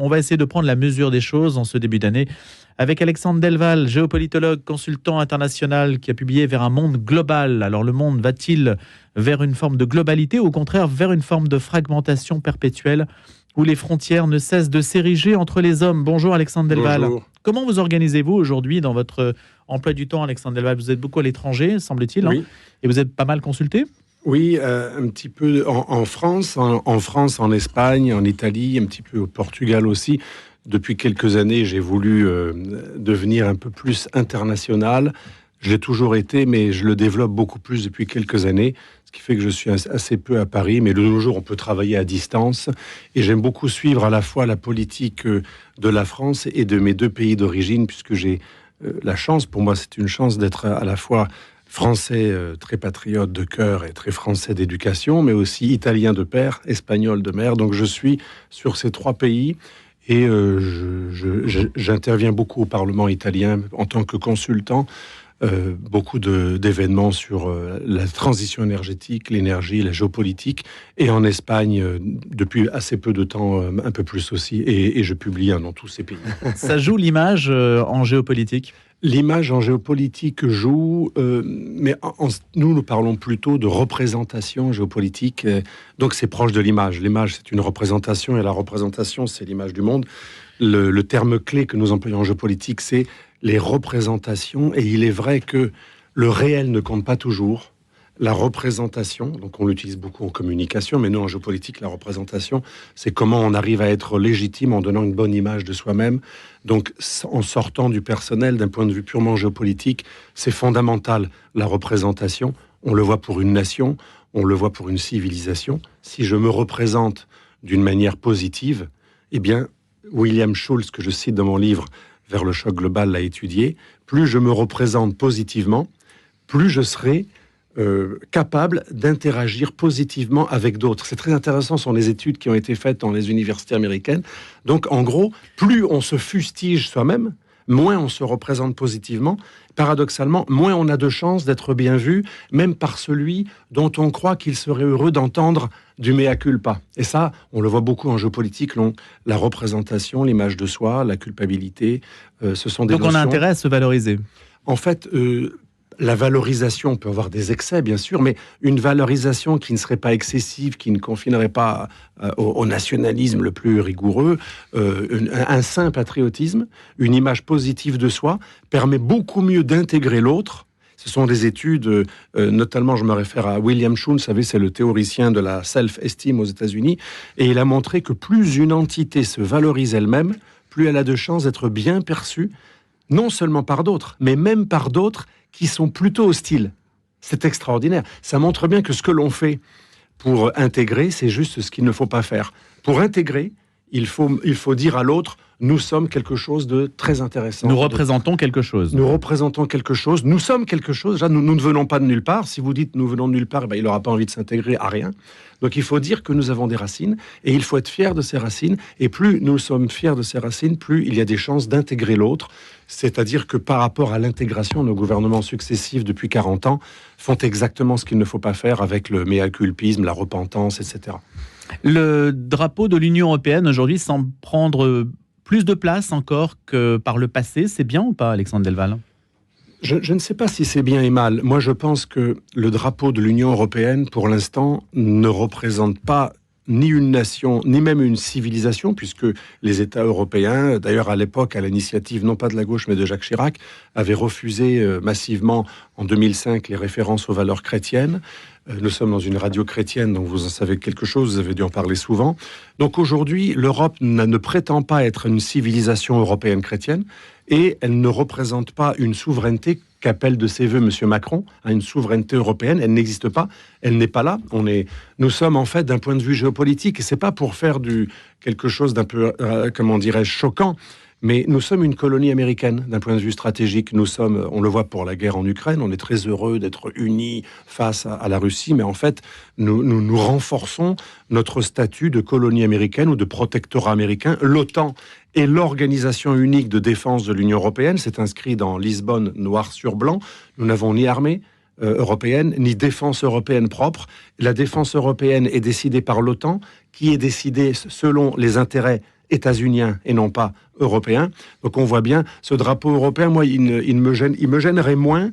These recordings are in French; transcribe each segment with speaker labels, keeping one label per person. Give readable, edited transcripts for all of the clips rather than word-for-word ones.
Speaker 1: On va essayer de prendre la mesure des choses en ce début d'année avec Alexandre Delval, géopolitologue, consultant international qui a publié Vers un monde global. Alors le monde va-t-il vers une forme de globalité ou au contraire vers une forme de fragmentation perpétuelle où les frontières ne cessent de s'ériger entre les hommes? Bonjour Alexandre Delval.
Speaker 2: Bonjour.
Speaker 1: Comment vous organisez-vous aujourd'hui dans votre emploi du temps, Alexandre Delval? Vous êtes beaucoup à l'étranger, semble-t-il,
Speaker 2: Oui.
Speaker 1: Et vous êtes pas mal consulté?
Speaker 2: Oui, un petit peu en France, en Espagne, en Italie, un petit peu au Portugal aussi. Depuis quelques années, j'ai voulu devenir un peu plus international. Je l'ai toujours été, mais je le développe beaucoup plus depuis quelques années, ce qui fait que je suis assez peu à Paris. Mais de nos jours, on peut travailler à distance. Et j'aime beaucoup suivre à la fois la politique de la France et de mes deux pays d'origine, puisque j'ai la chance, pour moi c'est une chance d'être à la fois français très patriote de cœur et très français d'éducation, mais aussi italien de père, espagnol de mère. Donc je suis sur ces trois pays et j'interviens beaucoup au Parlement italien en tant que consultant. Beaucoup d'événements sur la transition énergétique, l'énergie, la géopolitique, et en Espagne depuis assez peu de temps, un peu plus aussi, et je publie dans tous ces pays.
Speaker 1: Ça joue l'image en géopolitique?
Speaker 2: L'image en géopolitique joue, mais nous parlons plutôt de représentation géopolitique, donc c'est proche de l'image. L'image, c'est une représentation, et la représentation, c'est l'image du monde. Le terme clé que nous employons en géopolitique, c'est les représentations, et il est vrai que le réel ne compte pas toujours. La représentation, donc on l'utilise beaucoup en communication, mais nous en géopolitique, la représentation, c'est comment on arrive à être légitime en donnant une bonne image de soi-même. Donc en sortant du personnel, d'un point de vue purement géopolitique, c'est fondamental, la représentation. On le voit pour une nation, on le voit pour une civilisation. Si je me représente d'une manière positive, eh bien, William Schultz, que je cite dans mon livre « Vers le choc global », l'a étudié. Plus je me représente positivement, plus je serai capable d'interagir positivement avec d'autres. C'est très intéressant, ce sont les études qui ont été faites dans les universités américaines. Donc, en gros, plus on se fustige soi-même, moins on se représente positivement. Paradoxalement, moins on a de chances d'être bien vu, même par celui dont on croit qu'il serait heureux d'entendre du mea culpa. Et ça, on le voit beaucoup en géopolitique, la représentation, l'image de soi, la culpabilité, ce sont des
Speaker 1: notions... Donc on a intérêt à se valoriser.
Speaker 2: En fait, la valorisation peut avoir des excès, bien sûr, mais une valorisation qui ne serait pas excessive, qui ne confinerait pas au nationalisme le plus rigoureux, un sain patriotisme, une image positive de soi, permet beaucoup mieux d'intégrer l'autre. Ce sont des études, notamment je me réfère à William Schultz, vous savez, c'est le théoricien de la self-esteem aux États-Unis, et il a montré que plus une entité se valorise elle-même, plus elle a de chances d'être bien perçue, non seulement par d'autres, mais même par d'autres qui sont plutôt hostiles. C'est extraordinaire. Ça montre bien que ce que l'on fait pour intégrer, c'est juste ce qu'il ne faut pas faire. Pour intégrer, il faut dire à l'autre, nous sommes quelque chose de très intéressant.
Speaker 1: Nous représentons quelque chose.
Speaker 2: Nous représentons quelque chose. Nous sommes quelque chose. Déjà, nous ne venons pas de nulle part. Si vous dites nous venons de nulle part, il n'aura pas envie de s'intégrer à rien. Donc il faut dire que nous avons des racines et il faut être fier de ces racines. Et plus nous sommes fiers de ces racines, plus il y a des chances d'intégrer l'autre. C'est-à-dire que par rapport à l'intégration, nos gouvernements successifs depuis 40 ans font exactement ce qu'il ne faut pas faire avec le mea-culpisme, la repentance, etc.
Speaker 1: Le drapeau de l'Union européenne aujourd'hui semble prendre plus de place encore que par le passé. C'est bien ou pas, Alexandre Delval ?
Speaker 2: Je ne sais pas si c'est bien et mal. Moi, je pense que le drapeau de l'Union européenne, pour l'instant, ne représente pas ni une nation, ni même une civilisation, puisque les États européens, d'ailleurs à l'époque, à l'initiative non pas de la gauche, mais de Jacques Chirac, avaient refusé massivement en 2005 les références aux valeurs chrétiennes. Nous sommes dans une radio chrétienne, donc vous en savez quelque chose, vous avez dû en parler souvent. Donc aujourd'hui, l'Europe ne prétend pas être une civilisation européenne chrétienne, et elle ne représente pas une souveraineté qu'appelle de ses voeux M. Macron, une souveraineté européenne. Elle n'existe pas, elle n'est pas là. Nous sommes en fait d'un point de vue géopolitique, et c'est pas pour faire quelque chose d'un peu, choquant, mais nous sommes une colonie américaine d'un point de vue stratégique. On le voit pour la guerre en Ukraine, on est très heureux d'être unis face à la Russie, mais en fait, nous renforçons notre statut de colonie américaine ou de protectorat américain. L'OTAN est l'organisation unique de défense de l'Union européenne. C'est inscrit dans Lisbonne, noir sur blanc. Nous n'avons ni armée européenne, ni défense européenne propre. La défense européenne est décidée par l'OTAN, qui est décidée selon les intérêts états-unien et non pas européen. Donc on voit bien ce drapeau européen, moi, il me gênerait moins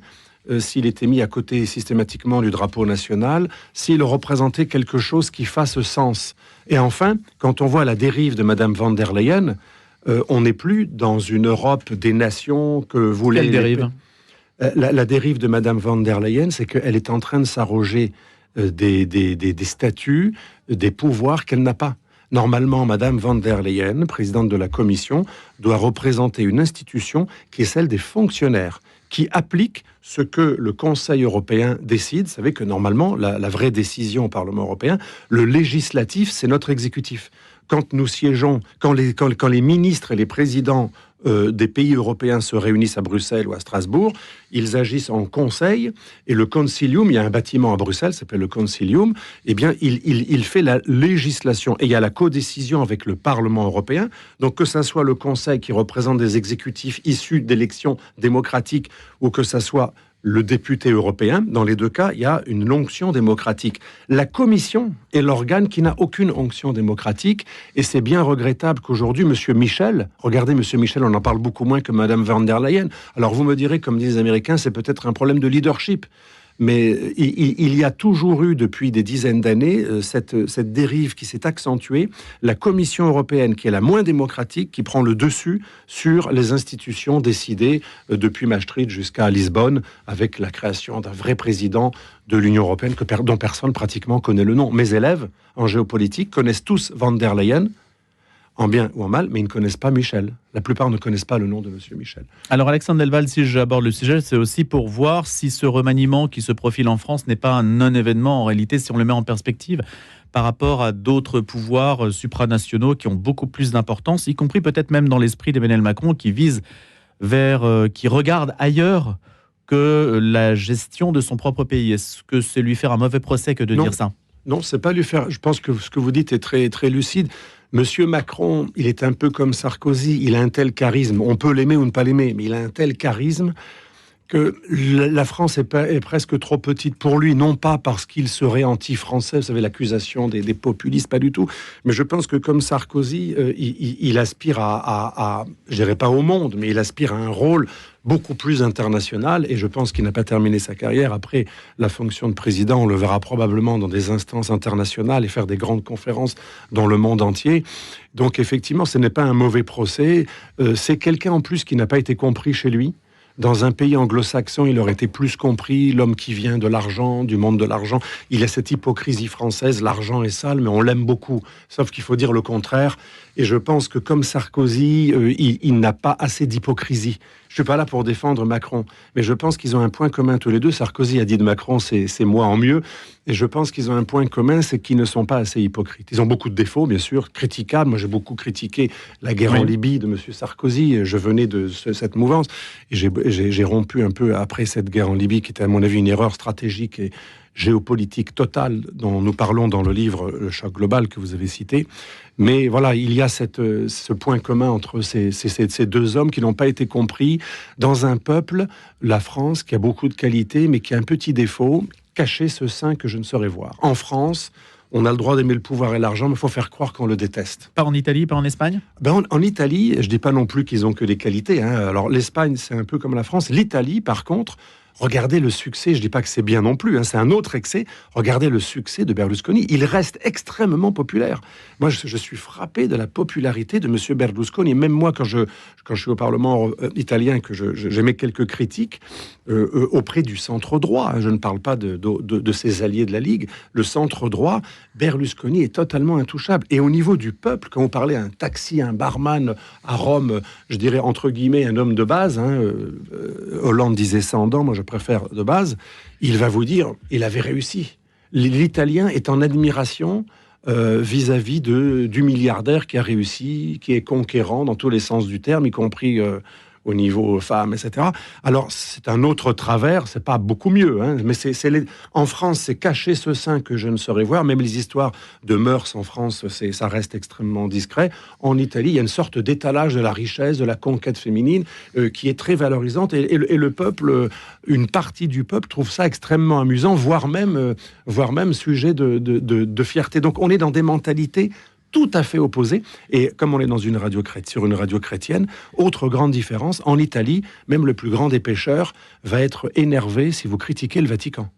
Speaker 2: s'il était mis à côté systématiquement du drapeau national, s'il représentait quelque chose qui fasse sens. Et enfin, quand on voit la dérive de Madame von der Leyen, on n'est plus dans une Europe des nations que voulait...
Speaker 1: Quelle dérive ?
Speaker 2: La dérive de Madame von der Leyen, c'est qu'elle est en train de s'arroger des statuts, des pouvoirs qu'elle n'a pas. Normalement, Madame von der Leyen, présidente de la Commission, doit représenter une institution qui est celle des fonctionnaires, qui applique ce que le Conseil européen décide. Vous savez que normalement, la vraie décision au Parlement européen, le législatif, c'est notre exécutif. Quand nous siégeons, quand les ministres et les présidents des pays européens se réunissent à Bruxelles ou à Strasbourg, ils agissent en conseil, et le Concilium, il y a un bâtiment à Bruxelles, ça s'appelle le Concilium, eh bien, il fait la législation, et il y a la codécision avec le Parlement européen, donc que ça soit le Conseil qui représente des exécutifs issus d'élections démocratiques, ou que ça soit le député européen, dans les deux cas, il y a une onction démocratique. La Commission est l'organe qui n'a aucune onction démocratique, et c'est bien regrettable qu'aujourd'hui, Monsieur Michel, regardez Monsieur Michel, on en parle beaucoup moins que Madame von der Leyen. Alors vous me direz, comme disent les Américains, c'est peut-être un problème de leadership. Mais il y a toujours eu, depuis des dizaines d'années, cette dérive qui s'est accentuée. La Commission européenne, qui est la moins démocratique, qui prend le dessus sur les institutions décidées depuis Maastricht jusqu'à Lisbonne, avec la création d'un vrai président de l'Union européenne dont personne pratiquement connaît le nom. Mes élèves en géopolitique connaissent tous von der Leyen, en bien ou en mal, mais ils ne connaissent pas Michel. La plupart ne connaissent pas le nom de Monsieur Michel.
Speaker 1: Alors Alexandre Delval, si j'aborde le sujet, c'est aussi pour voir si ce remaniement qui se profile en France n'est pas un non-événement en réalité, si on le met en perspective par rapport à d'autres pouvoirs supranationaux qui ont beaucoup plus d'importance, y compris peut-être même dans l'esprit d'Emmanuel Macron, qui vise qui regarde ailleurs que la gestion de son propre pays. Est-ce que c'est lui faire un mauvais procès que de dire ça ?
Speaker 2: Non, c'est pas lui faire. Je pense que ce que vous dites est très, très lucide. Monsieur Macron, il est un peu comme Sarkozy. Il a un tel charisme. On peut l'aimer ou ne pas l'aimer, mais il a un tel charisme que la France est presque trop petite pour lui. Non pas parce qu'il serait anti-français, vous savez, l'accusation des populistes, pas du tout. Mais je pense que comme Sarkozy, il aspire je dirais pas au monde, mais il aspire à un rôle beaucoup plus international, et je pense qu'il n'a pas terminé sa carrière. Après la fonction de président, on le verra probablement dans des instances internationales et faire des grandes conférences dans le monde entier. Donc effectivement, ce n'est pas un mauvais procès. C'est quelqu'un en plus qui n'a pas été compris chez lui. Dans un pays anglo-saxon, il aurait été plus compris, l'homme qui vient de l'argent, du monde de l'argent. Il a cette hypocrisie française, l'argent est sale, mais on l'aime beaucoup. Sauf qu'il faut dire le contraire. Et je pense que comme Sarkozy, il n'a pas assez d'hypocrisie. Je suis pas là pour défendre Macron, mais je pense qu'ils ont un point commun tous les deux. Sarkozy a dit de Macron, c'est moi en mieux. Et je pense qu'ils ont un point commun, c'est qu'ils ne sont pas assez hypocrites. Ils ont beaucoup de défauts, bien sûr, critiquables. Moi, j'ai beaucoup critiqué la guerre en Libye de M. Sarkozy. Je venais de cette mouvance. Et j'ai rompu un peu après cette guerre en Libye, qui était, à mon avis, une erreur stratégique et géopolitique totale dont nous parlons dans le livre Le choc global que vous avez cité. Mais voilà, il y a ce point commun entre ces deux hommes qui n'ont pas été compris dans un peuple, la France, qui a beaucoup de qualités, mais qui a un petit défaut, cacher ce sein que je ne saurais voir. En France, on a le droit d'aimer le pouvoir et l'argent, mais il faut faire croire qu'on le déteste.
Speaker 1: Pas en Italie, pas en Espagne ?
Speaker 2: En Italie, je ne dis pas non plus qu'ils ont que des qualités. Alors l'Espagne, c'est un peu comme la France. L'Italie, par contre, regardez le succès, je ne dis pas que c'est bien non plus, c'est un autre excès. Regardez le succès de Berlusconi. Il reste extrêmement populaire. Moi, je suis frappé de la popularité de M. Berlusconi. Même moi, quand je suis au Parlement italien, que j'émets quelques critiques auprès du centre-droit, je ne parle pas de ses alliés de la Ligue, le centre-droit, Berlusconi est totalement intouchable. Et au niveau du peuple, quand on parlait à un taxi, un barman à Rome, je dirais entre guillemets un homme de base, Hollande disait ça en dents, moi je préfère de base, il va vous dire, il avait réussi. L'Italien est en admiration vis-à-vis du milliardaire qui a réussi, qui est conquérant dans tous les sens du terme, y compris au niveau femmes, etc. Alors, c'est un autre travers, c'est pas beaucoup mieux, mais en France, c'est cacher ce sein que je ne saurais voir. Même les histoires de mœurs en France, ça reste extrêmement discret. En Italie, il y a une sorte d'étalage de la richesse, de la conquête féminine, qui est très valorisante. Et le peuple, une partie du peuple trouve ça extrêmement amusant, voire même sujet de fierté. Donc, on est dans des mentalités tout à fait opposé. Et comme on est dans sur une radio chrétienne, autre grande différence, en Italie, même le plus grand des pécheurs va être énervé si vous critiquez le Vatican.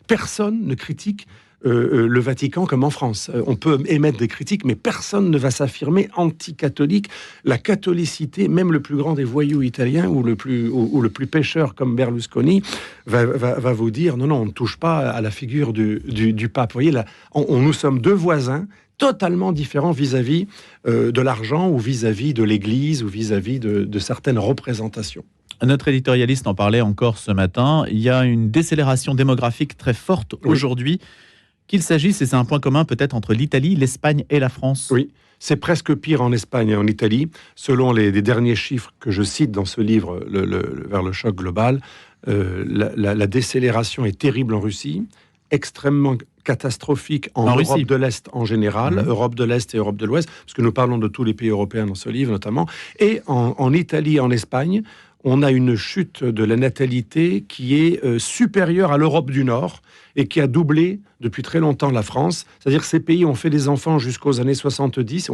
Speaker 2: Personne ne critique le Vatican comme en France. On peut émettre des critiques, mais personne ne va s'affirmer anti-catholique. La catholicité, même le plus grand des voyous italiens ou le plus pécheur comme Berlusconi, va vous dire non, on ne touche pas à la figure du pape. Vous voyez, là, nous sommes deux voisins totalement différents vis-à-vis de l'argent ou vis-à-vis de l'Église ou vis-à-vis de certaines représentations.
Speaker 1: Notre éditorialiste en parlait encore ce matin. Il y a une décélération démographique très forte aujourd'hui. Qu'il s'agisse, et c'est un point commun peut-être entre l'Italie, l'Espagne et la France.
Speaker 2: Oui, c'est presque pire en Espagne et en Italie. Selon les derniers chiffres que je cite dans ce livre, Vers le choc global, la décélération est terrible en Russie, extrêmement catastrophique en Europe
Speaker 1: Russie.
Speaker 2: De l'Est en général, Europe de l'Est et Europe de l'Ouest, parce que nous parlons de tous les pays européens dans ce livre notamment, et en Italie et en Espagne, on a une chute de la natalité qui est supérieure à l'Europe du Nord et qui a doublé depuis très longtemps la France. C'est-à-dire que ces pays ont fait des enfants jusqu'aux années 70.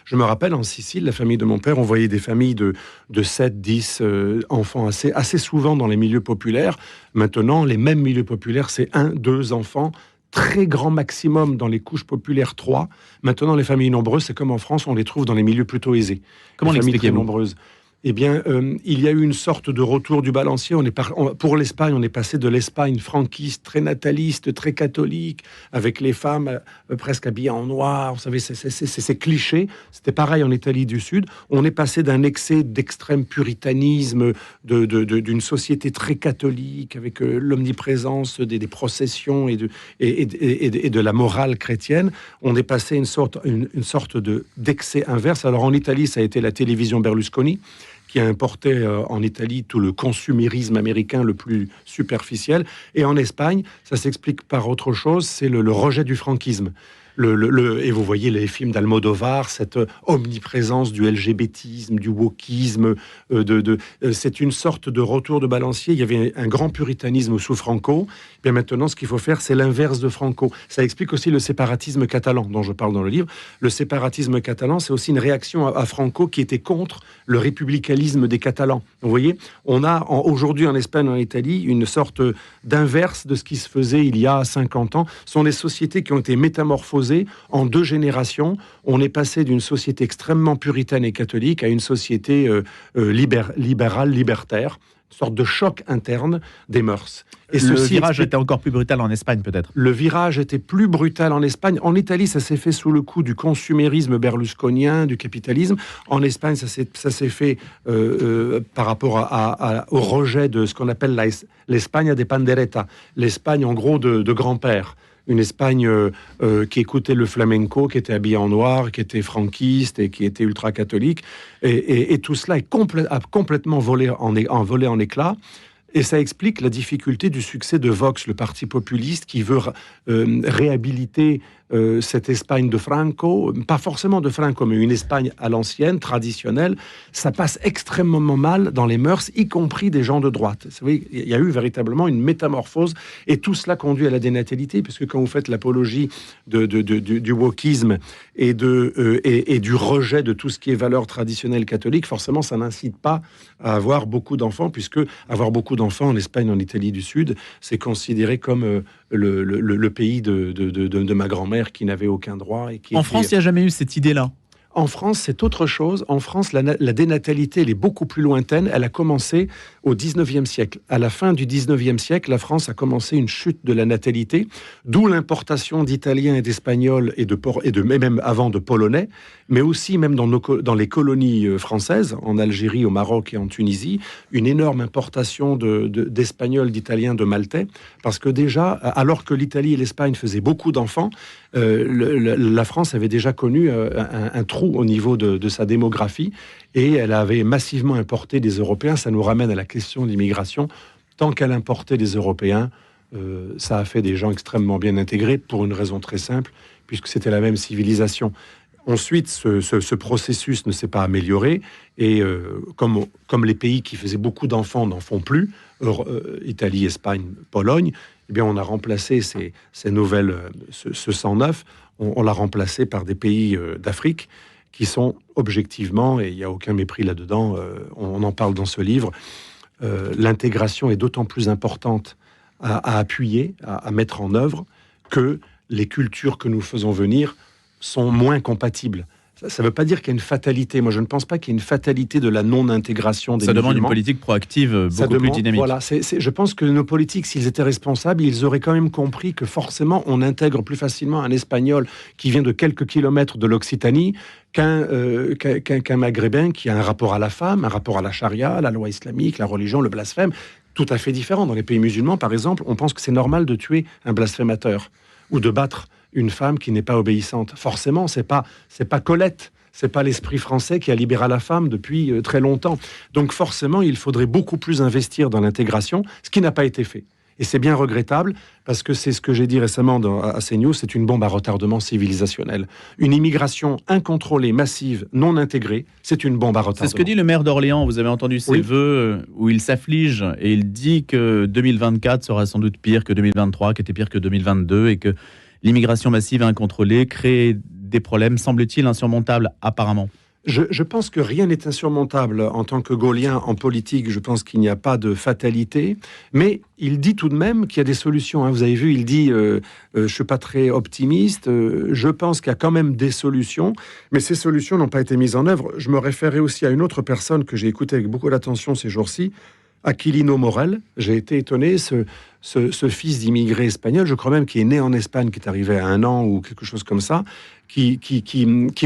Speaker 2: Je me rappelle, en Sicile, la famille de mon père, on voyait des familles de 7, 10 enfants assez souvent dans les milieux populaires. Maintenant, les mêmes milieux populaires, c'est 1, 2 enfants. Très grand maximum dans les couches populaires 3. Maintenant, les familles nombreuses, c'est comme en France, on les trouve dans les milieux plutôt aisés.
Speaker 1: Comment l'expliquez-vous ?
Speaker 2: Nombreuses. Eh bien, il y a eu une sorte de retour du balancier. Pour l'Espagne, on est passé de l'Espagne franquiste, très nataliste, très catholique, avec les femmes presque habillées en noir. Vous savez, c'est cliché. C'était pareil en Italie du Sud. On est passé d'un excès d'extrême puritanisme, d'une société très catholique, avec l'omniprésence des processions et de la morale chrétienne. On est passé une sorte d'excès inverse. Alors en Italie, ça a été la télévision Berlusconi, qui a importé en Italie tout le consumérisme américain le plus superficiel. Et en Espagne, ça s'explique par autre chose, c'est le rejet du franquisme. Et vous voyez les films d'Almodovar, cette omniprésence du LGBTisme, du wokisme, c'est une sorte de retour de balancier. Il y avait un grand puritanisme sous Franco. Et bien maintenant, ce qu'il faut faire, c'est l'inverse de Franco. Ça explique aussi le séparatisme catalan, dont je parle dans le livre. Le séparatisme catalan, c'est aussi une réaction à Franco qui était contre le républicanisme des Catalans. Vous voyez, on a aujourd'hui en Espagne, en Italie, une sorte d'inverse de ce qui se faisait il y a 50 ans. Ce sont des sociétés qui ont été métamorphosées en 2 générations. On est passé d'une société extrêmement puritaine et catholique à une société libérale, libertaire, une sorte de choc interne des mœurs.
Speaker 1: Et le virage était encore plus brutal en Espagne, peut-être.
Speaker 2: Le virage était plus brutal en Espagne. En Italie, ça s'est fait sous le coup du consumérisme berlusconien, du capitalisme. En Espagne, ça s'est fait par rapport au rejet de ce qu'on appelle l'Espagne de pandereta, l'Espagne en gros de grand-père. Une Espagne qui écoutait le flamenco, qui était habillée en noir, qui était franquiste et qui était ultra-catholique. Et tout cela a complètement volé en éclats. Et ça explique la difficulté du succès de Vox, le parti populiste qui veut réhabiliter cette Espagne de Franco, pas forcément de Franco, mais une Espagne à l'ancienne, traditionnelle. Ça passe extrêmement mal dans les mœurs, y compris des gens de droite. Vous savez, il y a eu véritablement une métamorphose, et tout cela conduit à la dénatalité, puisque quand vous faites l'apologie du wokisme et du rejet de tout ce qui est valeurs traditionnelles catholiques, forcément, ça n'incite pas à avoir beaucoup d'enfants, puisque avoir beaucoup d'enfants en Espagne, en Italie du Sud, c'est considéré comme le pays de ma grand-mère qui n'avait aucun droit.
Speaker 1: En France, il n'y a jamais eu cette idée-là.
Speaker 2: En France, c'est autre chose. En France, la dénatalité, elle est beaucoup plus lointaine. Elle a commencé au 19e siècle. À la fin du 19e siècle, la France a commencé une chute de la natalité, d'où l'importation d'Italiens et d'Espagnols et même avant de Polonais, mais aussi même dans les colonies françaises, en Algérie, au Maroc et en Tunisie, une énorme importation d'Espagnols, d'Italiens, de Maltais, parce que déjà, alors que l'Italie et l'Espagne faisaient beaucoup d'enfants, la France avait déjà connu un trou au niveau de sa démographie, et elle avait massivement importé des Européens. Ça nous ramène à la question de l'immigration. Tant qu'elle importait des Européens, ça a fait des gens extrêmement bien intégrés, pour une raison très simple, puisque c'était la même civilisation. Ensuite, ce processus ne s'est pas amélioré, et comme les pays qui faisaient beaucoup d'enfants n'en font plus, Italie, Espagne, Pologne, eh bien, on a remplacé ce sang neuf, on l'a remplacé par des pays d'Afrique qui sont objectivement, et il n'y a aucun mépris là-dedans, on en parle dans ce livre, l'intégration est d'autant plus importante à appuyer, à mettre en œuvre, que les cultures que nous faisons venir sont moins compatibles. Ça ne veut pas dire qu'il y a une fatalité. Moi, je ne pense pas qu'il y ait une fatalité de la non-intégration des musulmans.
Speaker 1: Ça demande une politique proactive beaucoup plus dynamique.
Speaker 2: Voilà, je pense que nos politiques, s'ils étaient responsables, ils auraient quand même compris que forcément, on intègre plus facilement un Espagnol qui vient de quelques kilomètres de l'Occitanie qu'un Maghrébin qui a un rapport à la femme, un rapport à la charia, la loi islamique, la religion, le blasphème, tout à fait différent. Dans les pays musulmans, par exemple, on pense que c'est normal de tuer un blasphémateur ou de battre une femme qui n'est pas obéissante. Forcément, c'est pas Colette, c'est pas l'esprit français qui a libéré la femme depuis très longtemps. Donc forcément, il faudrait beaucoup plus investir dans l'intégration, ce qui n'a pas été fait. Et c'est bien regrettable, parce que c'est ce que j'ai dit récemment à CNews, c'est une bombe à retardement civilisationnel. Une immigration incontrôlée, massive, non intégrée, c'est une bombe à retardement.
Speaker 1: C'est ce que dit le maire d'Orléans. Vous avez entendu ses vœux où il s'afflige et il dit que 2024 sera sans doute pire que 2023, qui était pire que 2022, et que l'immigration massive et incontrôlée crée des problèmes, semble-t-il, insurmontables apparemment.
Speaker 2: Je pense que rien n'est insurmontable en tant que gaulien en politique. Je pense qu'il n'y a pas de fatalité, mais il dit tout de même qu'il y a des solutions. Vous avez vu, il dit je suis pas très optimiste. Je pense qu'il y a quand même des solutions, mais ces solutions n'ont pas été mises en œuvre. Je me référais aussi à une autre personne que j'ai écoutée avec beaucoup d'attention ces jours-ci, Aquilino Morel. J'ai été étonné, ce fils d'immigré espagnol, je crois même qu'il est né en Espagne, qui est arrivé à 1 an ou quelque chose comme ça, qui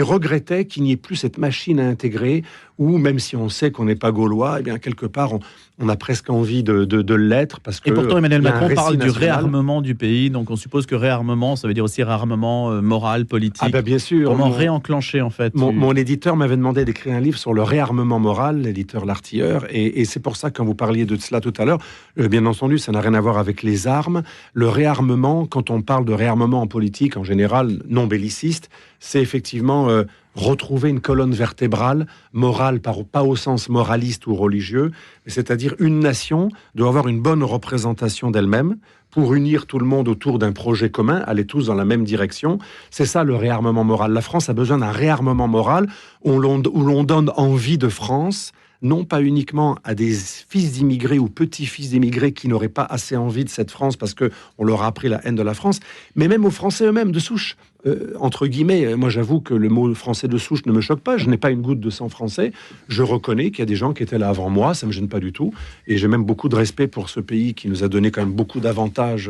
Speaker 2: regrettait qu'il n'y ait plus cette machine à intégrer, où même si on sait qu'on n'est pas gaulois, eh bien quelque part on a presque envie de l'être, parce que...
Speaker 1: Et pourtant Emmanuel Macron parle du réarmement du pays, donc on suppose que réarmement, ça veut dire aussi réarmement moral, politique.
Speaker 2: Ah ben bien sûr.
Speaker 1: Comment réenclencher en fait
Speaker 2: mon éditeur m'avait demandé d'écrire un livre sur le réarmement moral, l'éditeur L'Artilleur, et c'est pour ça, quand vous parliez de cela tout à l'heure, bien entendu, ça n'a rien à voir avec les armes. Le réarmement, quand on parle de réarmement en politique, en général non belliciste, c'est effectivement retrouver une colonne vertébrale morale, pas au sens moraliste ou religieux, mais c'est-à-dire une nation doit avoir une bonne représentation d'elle-même pour unir tout le monde autour d'un projet commun, aller tous dans la même direction. C'est ça le réarmement moral. La France a besoin d'un réarmement moral où l'on donne envie de France, non pas uniquement à des fils d'immigrés ou petits-fils d'immigrés qui n'auraient pas assez envie de cette France parce qu'on leur a appris la haine de la France, mais même aux Français eux-mêmes de souche. Entre guillemets, moi j'avoue que le mot français de souche ne me choque pas, je n'ai pas une goutte de sang français, je reconnais qu'il y a des gens qui étaient là avant moi, ça ne me gêne pas du tout, et j'ai même beaucoup de respect pour ce pays qui nous a donné quand même beaucoup d'avantages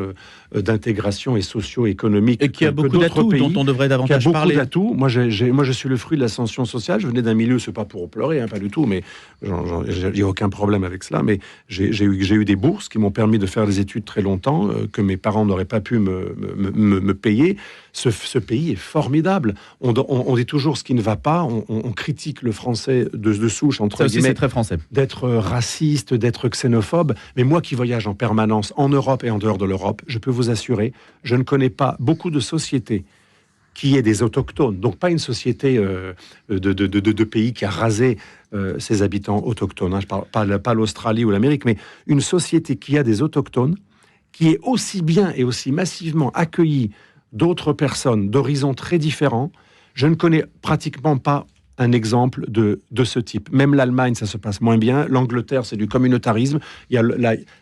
Speaker 2: d'intégration et socio-économique.
Speaker 1: Et qui a beaucoup d'atouts dont on devrait davantage parler.
Speaker 2: D'atouts. Moi je suis le fruit de l'ascension sociale, je venais d'un milieu, c'est pas pour pleurer, pas du tout, mais il n'y a aucun problème avec cela, mais j'ai eu des bourses qui m'ont permis de faire des études très longtemps, que mes parents n'auraient pas pu me payer. Ce pays est formidable. On dit toujours ce qui ne va pas. On critique le français de souche, entre guillemets,
Speaker 1: c'est très français,
Speaker 2: d'être raciste, d'être xénophobe. Mais moi qui voyage en permanence en Europe et en dehors de l'Europe, je peux vous assurer, je ne connais pas beaucoup de sociétés qui est des autochtones, donc pas une société de pays qui a rasé ses habitants autochtones. Je parle pas l'Australie ou l'Amérique, mais une société qui a des autochtones, qui est aussi bien et aussi massivement accueillie d'autres personnes d'horizons très différents. Je ne connais pratiquement pas un exemple de ce type. Même l'Allemagne, ça se passe moins bien. L'Angleterre, c'est du communautarisme. Il y a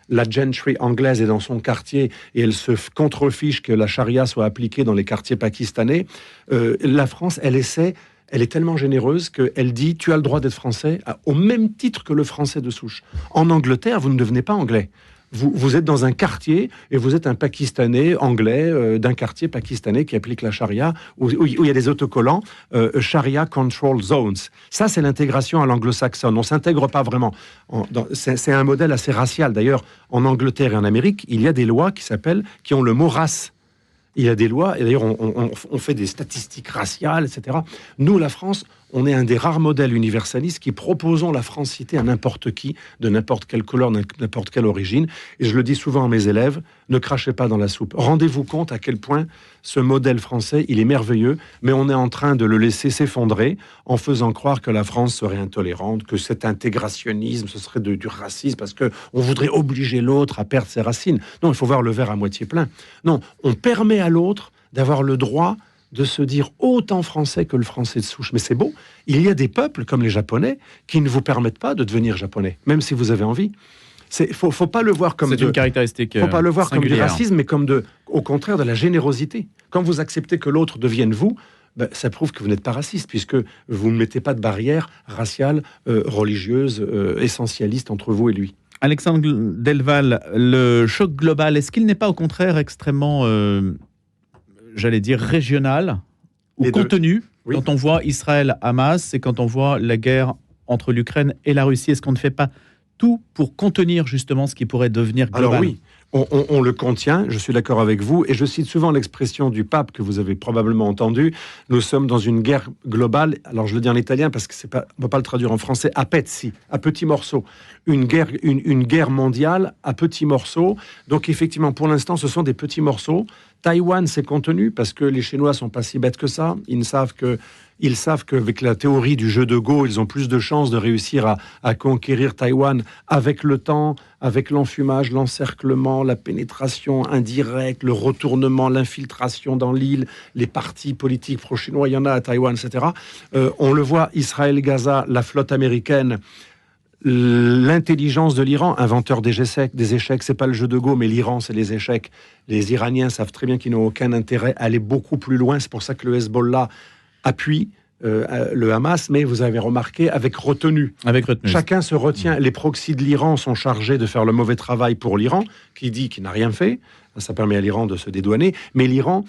Speaker 2: la gentry anglaise est dans son quartier et elle se contrefiche que la charia soit appliquée dans les quartiers pakistanais. La France, elle est tellement généreuse qu'elle dit « tu as le droit d'être français au même titre que le français de souche ». En Angleterre, vous ne devenez pas anglais. Vous êtes dans un quartier et vous êtes un Pakistanais anglais d'un quartier pakistanais qui applique la charia, où il y a des autocollants Sharia Control Zones. Ça, c'est l'intégration à l'anglo-saxonne. On ne s'intègre pas vraiment. C'est un modèle assez racial. D'ailleurs, en Angleterre et en Amérique, il y a des lois qui ont le mot race. Il y a des lois, et d'ailleurs on fait des statistiques raciales, etc. Nous, la France, on est un des rares modèles universalistes qui proposons la francité à n'importe qui, de n'importe quelle couleur, n'importe quelle origine. Et je le dis souvent à mes élèves, ne crachez pas dans la soupe. Rendez-vous compte à quel point ce modèle français, il est merveilleux, mais on est en train de le laisser s'effondrer en faisant croire que la France serait intolérante, que cet intégrationnisme, ce serait du racisme, parce qu'on voudrait obliger l'autre à perdre ses racines. Non, il faut voir le verre à moitié plein. Non, on permet à l'autre d'avoir le droit de se dire autant français que le français de souche. Mais c'est beau. Il y a des peuples, comme les Japonais, qui ne vous permettent pas de devenir japonais, même si vous avez envie. Faut pas le voir comme
Speaker 1: une caractéristique
Speaker 2: faut pas le voir
Speaker 1: singulière.
Speaker 2: comme du racisme, mais comme au contraire de la générosité. Quand vous acceptez que l'autre devienne vous, ça prouve que vous n'êtes pas raciste, puisque vous ne mettez pas de barrière raciale, religieuse, essentialiste entre vous et lui.
Speaker 1: Alexandre Delval, le choc global, est-ce qu'il n'est pas au contraire extrêmement, j'allais dire, régional ou contenu,
Speaker 2: oui.
Speaker 1: Quand on voit Israël-Hamas et quand on voit la guerre entre l'Ukraine et la Russie, est-ce qu'on ne fait pas tout pour contenir justement ce qui pourrait devenir global?
Speaker 2: Alors oui, on le contient, je suis d'accord avec vous, et je cite souvent l'expression du pape que vous avez probablement entendu, nous sommes dans une guerre globale, alors je le dis en italien parce que on ne peut pas le traduire en français, a pezzi, à petits morceaux, une guerre mondiale à petits morceaux, donc effectivement pour l'instant ce sont des petits morceaux. Taïwan s'est contenu parce que les Chinois sont pas si bêtes que ça, ils savent qu'avec la théorie du jeu de Go, ils ont plus de chances de réussir à conquérir Taïwan avec le temps, avec l'enfumage, l'encerclement, la pénétration indirecte, le retournement, l'infiltration dans l'île, les partis politiques pro-chinois, il y en a à Taïwan, etc. On le voit, Israël-Gaza, la flotte américaine, l'intelligence de l'Iran, inventeur des échecs, c'est pas le jeu de Go, mais l'Iran, c'est les échecs. Les Iraniens savent très bien qu'ils n'ont aucun intérêt à aller beaucoup plus loin. C'est pour ça que le Hezbollah appuie le Hamas, mais vous avez remarqué, avec retenue. Chacun se retient. Les proxys de l'Iran sont chargés de faire le mauvais travail pour l'Iran, qui dit qu'il n'a rien fait. Ça permet à l'Iran de se dédouaner. Mais l'Iran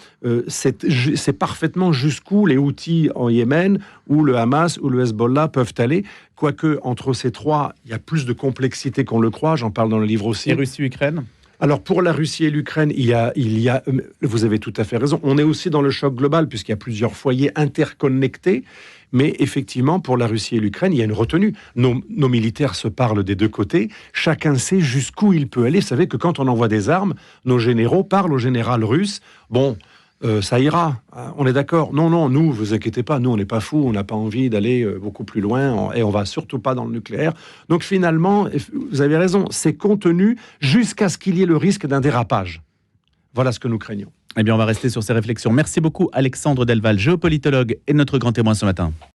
Speaker 2: sait parfaitement jusqu'où les Houthis en Yémen, ou le Hamas, ou le Hezbollah peuvent aller. Quoique, entre ces trois, il y a plus de complexité qu'on le croit. J'en parle dans le livre aussi.
Speaker 1: Et Russie-Ukraine ?
Speaker 2: Alors, pour la Russie et l'Ukraine, il y a, vous avez tout à fait raison, on est aussi dans le choc global, puisqu'il y a plusieurs foyers interconnectés, mais effectivement, pour la Russie et l'Ukraine, il y a une retenue. Nos militaires se parlent des deux côtés, chacun sait jusqu'où il peut aller. Vous savez que quand on envoie des armes, nos généraux parlent au général russe, bon... ça ira, on est d'accord. Non, nous, vous inquiétez pas, nous, on n'est pas fous, on n'a pas envie d'aller beaucoup plus loin, et on va surtout pas dans le nucléaire. Donc finalement, vous avez raison, c'est contenu jusqu'à ce qu'il y ait le risque d'un dérapage. Voilà ce que nous craignons.
Speaker 1: Eh bien, on va rester sur ces réflexions. Merci beaucoup, Alexandre Delval, géopolitologue et notre grand témoin ce matin.